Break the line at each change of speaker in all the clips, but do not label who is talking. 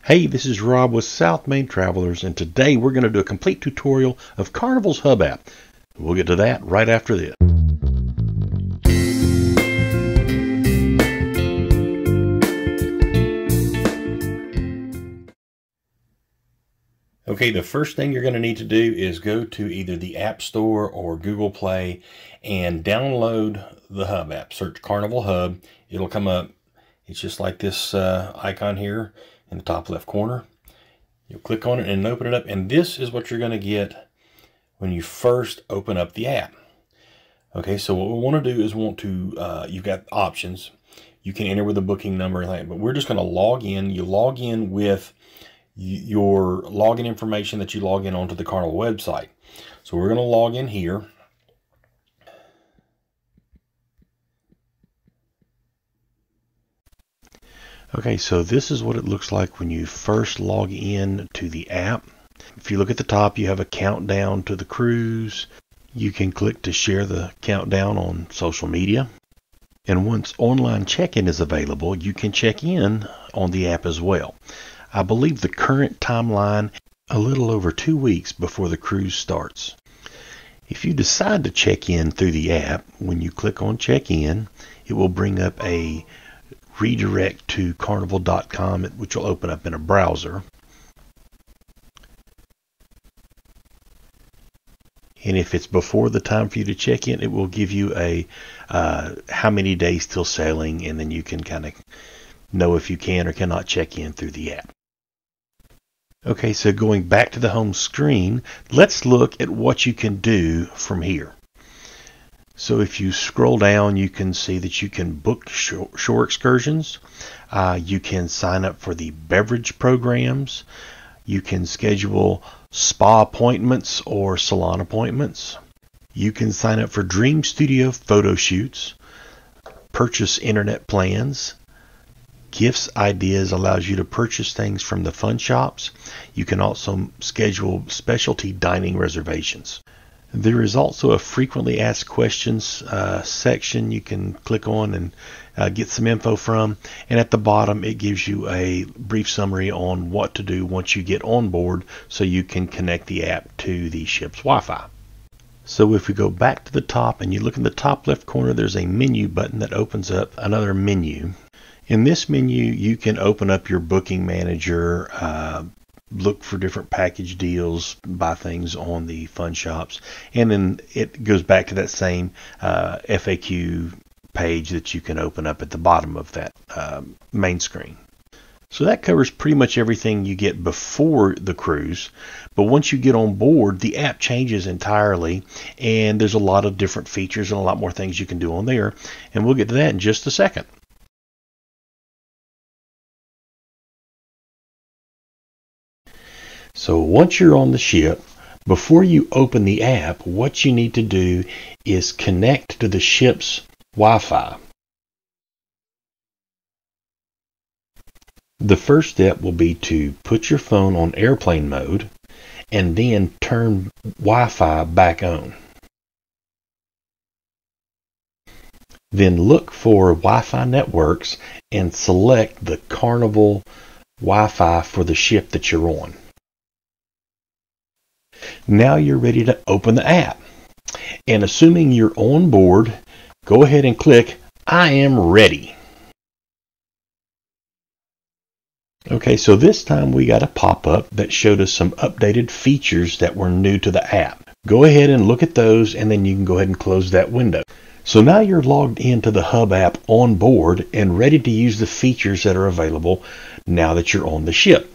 Hey, this is Rob with South Main Travelers, and today we're going to do a complete tutorial of Carnival's Hub app. We'll get to that right after this. Okay, the first thing you're going to need to do is go to either the App Store or Google Play and download the Hub app. Search Carnival Hub. It'll come up. It's just like this icon here in the top left corner. You'll click on it and open it up, and this is what you're going to get when you first open up the app. Okay, so what we want to do is you've got options. You can enter with a booking number and that, but we're just going to log in. You log in with your login information that you log in onto the Carnival website. So we're going to log in here. Okay, so this is what it looks like when you first log in to the app. If you look at the top, you have a countdown to the cruise. You can click to share the countdown on social media. And once online check-in is available, you can check in on the app as well. I believe the current timeline, a little over 2 weeks before the cruise starts. If you decide to check in through the app, when you click on check in, it will bring up a redirect to carnival.com, which will open up in a browser. And if it's before the time for you to check in, it will give you a how many days till sailing, and then you can kind of know if you can or cannot check in through the app. Okay, so going back to the home screen, let's look at what you can do from here. So if you scroll down, you can see that you can book shore excursions. You can sign up for the beverage programs. You can schedule spa appointments or salon appointments. You can sign up for Dream Studio photo shoots, purchase internet plans. Gifts Ideas allows you to purchase things from the fun shops. You can also schedule specialty dining reservations. There is also a frequently asked questions section you can click on and get some info from. And at the bottom, it gives you a brief summary on what to do once you get on board so you can connect the app to the ship's Wi-Fi. So if we go back to the top and you look in the top left corner, there's a menu button that opens up another menu. In this menu, you can open up your booking manager, look for different package deals, buy things on the fun shops, and then it goes back to that same FAQ page that you can open up at the bottom of that main screen. So that covers pretty much everything you get before the cruise, but once you get on board, the app changes entirely, and there's a lot of different features and a lot more things you can do on there, and we'll get to that in just a second. So once you're on the ship, before you open the app, what you need to do is connect to the ship's Wi-Fi. The first step will be to put your phone on airplane mode and then turn Wi-Fi back on. Then look for Wi-Fi networks and select the Carnival Wi-Fi for the ship that you're on. Now you're ready to open the app. And assuming you're on board, go ahead and click I am ready. Okay, so this time we got a pop-up that showed us some updated features that were new to the app. Go ahead and look at those, and then you can go ahead and close that window. So now you're logged into the Hub app on board and ready to use the features that are available now that you're on the ship.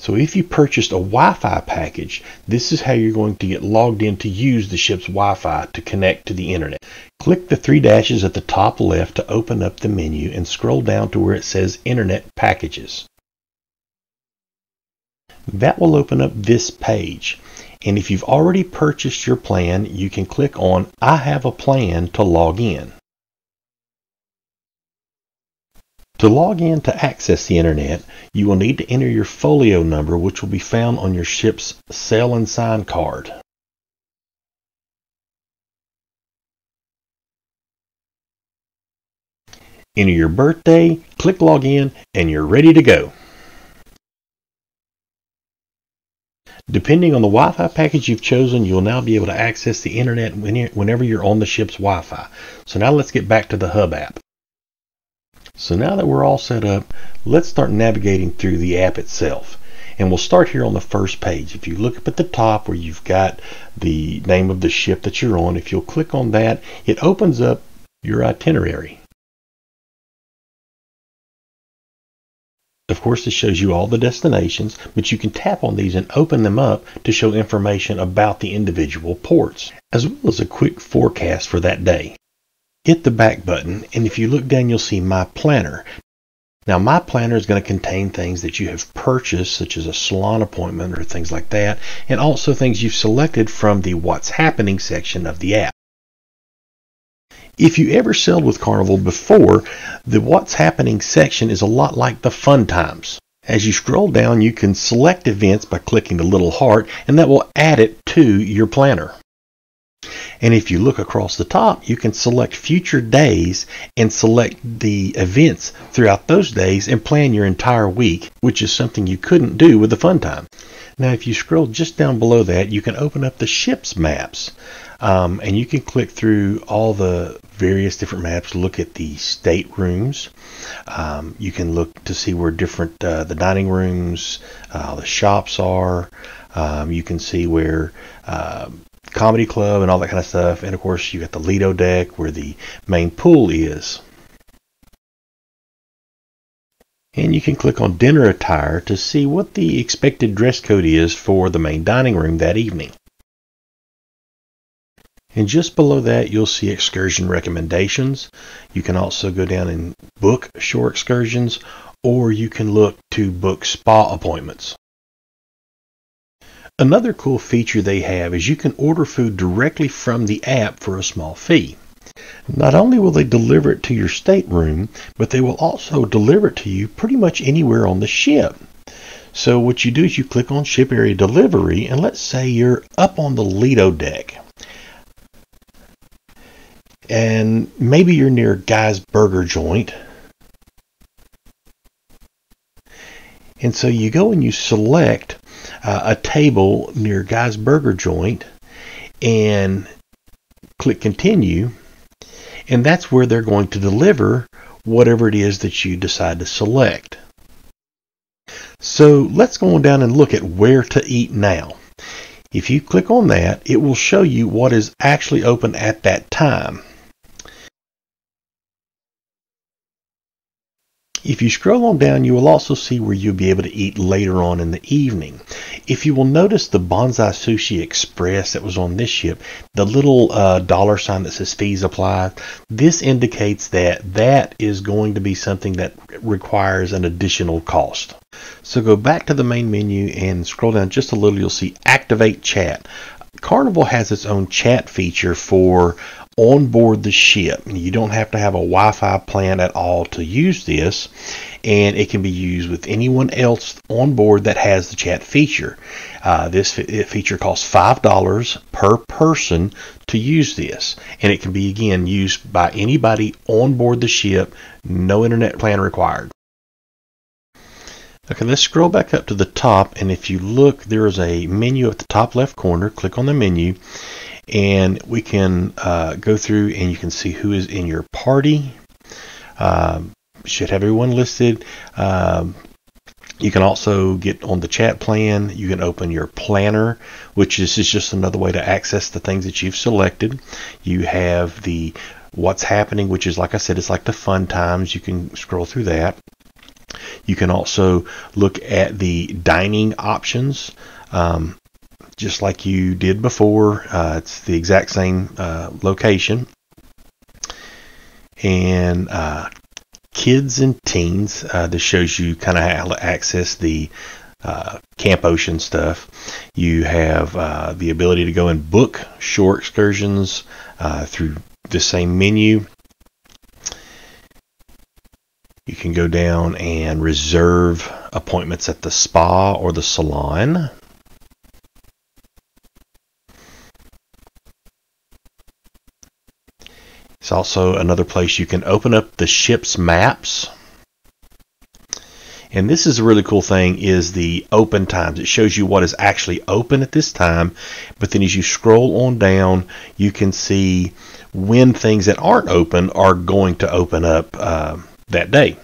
So if you purchased a Wi-Fi package, this is how you're going to get logged in to use the ship's Wi-Fi to connect to the internet. Click the three dashes at the top left to open up the menu and scroll down to where it says Internet Packages. That will open up this page. And if you've already purchased your plan, you can click on I have a plan to log in. To log in to access the internet, you will need to enter your folio number, which will be found on your ship's Sail and Sign card. Enter your birthday, click log in, and you're ready to go. Depending on the Wi-Fi package you've chosen, you'll now be able to access the internet whenever you're on the ship's Wi-Fi. So now let's get back to the Hub app. So now that we're all set up, let's start navigating through the app itself. And we'll start here on the first page. If you look up at the top where you've got the name of the ship that you're on, if you'll click on that, it opens up your itinerary. Of course, this shows you all the destinations, but you can tap on these and open them up to show information about the individual ports, as well as a quick forecast for that day. Hit the back button, and if you look down, you'll see My Planner. Now, My Planner is going to contain things that you have purchased, such as a salon appointment or things like that, and also things you've selected from the What's Happening section of the app. If you ever sailed with Carnival before, the What's Happening section is a lot like the Fun Times. As you scroll down, you can select events by clicking the little heart, and that will add it to your planner. And if you look across the top, you can select future days and select the events throughout those days and plan your entire week, which is something you couldn't do with the Fun Time. Now, if you scroll just down below that, you can open up the ship's maps. And you can click through all the various different maps to look at the staterooms. You can look to see where different the dining rooms, the shops are. You can see where comedy club and all that kind of stuff. And of course, you got the Lido deck where the main pool is. And you can click on dinner attire to see what the expected dress code is for the main dining room that evening. And just below that, you'll see excursion recommendations. You can also go down and book shore excursions, or you can look to book spa appointments. Another cool feature they have is you can order food directly from the app for a small fee. Not only will they deliver it to your stateroom, but they will also deliver it to you pretty much anywhere on the ship. So what you do is you click on Ship Area Delivery, and let's say you're up on the Lido deck. And maybe you're near Guy's Burger Joint. And so you go and you select a table near Guy's Burger Joint and click Continue. And that's where they're going to deliver whatever it is that you decide to select. So let's go on down and look at where to eat now. If you click on that, it will show you what is actually open at that time. If you scroll on down, you will also see where you'll be able to eat later on in the evening. If you will notice the Bonsai Sushi Express that was on this ship, the little dollar sign that says fees applied, this indicates that that is going to be something that requires an additional cost. So go back to the main menu and scroll down just a little, you'll see Activate Chat. Carnival has its own chat feature for on board the ship. You don't have to have a Wi-Fi plan at all to use this, and it can be used with anyone else on board that has the chat feature. This feature costs $5 per person to use this, and it can be again used by anybody on board the ship, no internet plan required. Okay, let's scroll back up to the top, and if you look, there is a menu at the top left corner. Click on the menu, and we can go through and you can see who is in your party. Should have everyone listed. You can also get on the chat plan. You can open your planner, which is just another way to access the things that you've selected. You have the What's Happening, which is, like I said, it's like the Fun Times. You can scroll through that. You can also look at the dining options, just like you did before. It's the exact same location. And kids and teens, this shows you kind of how to access the Camp Ocean stuff. You have the ability to go and book shore excursions through the same menu. You can go down and reserve appointments at the spa or the salon. It's also another place you can open up the ship's maps. And this is a really cool thing, is the open times. It shows you what is actually open at this time, but then as you scroll on down, you can see when things that aren't open are going to open up that day.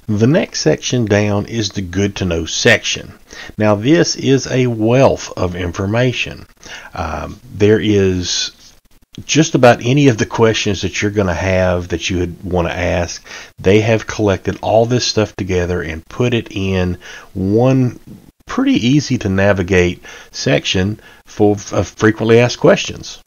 The next section down is the good to know section. Now this is a wealth of information. There is just about any of the questions that you're going to have that you would want to ask. They have collected all this stuff together and put it in one pretty easy to navigate section for frequently asked questions.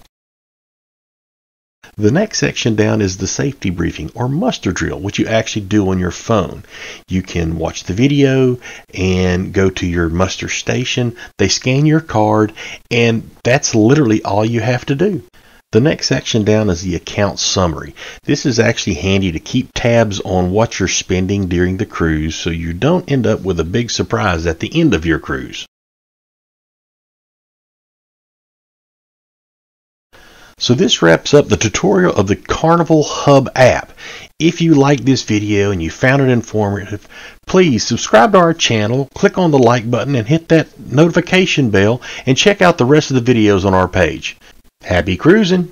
The next section down is the safety briefing or muster drill, which you actually do on your phone. You can watch the video and go to your muster station. They scan your card, and that's literally all you have to do. The next section down is the account summary. This is actually handy to keep tabs on what you're spending during the cruise so you don't end up with a big surprise at the end of your cruise. So this wraps up the tutorial of the Carnival Hub app. If you liked this video and you found it informative, please subscribe to our channel, click on the like button and hit that notification bell, and check out the rest of the videos on our page. Happy cruising!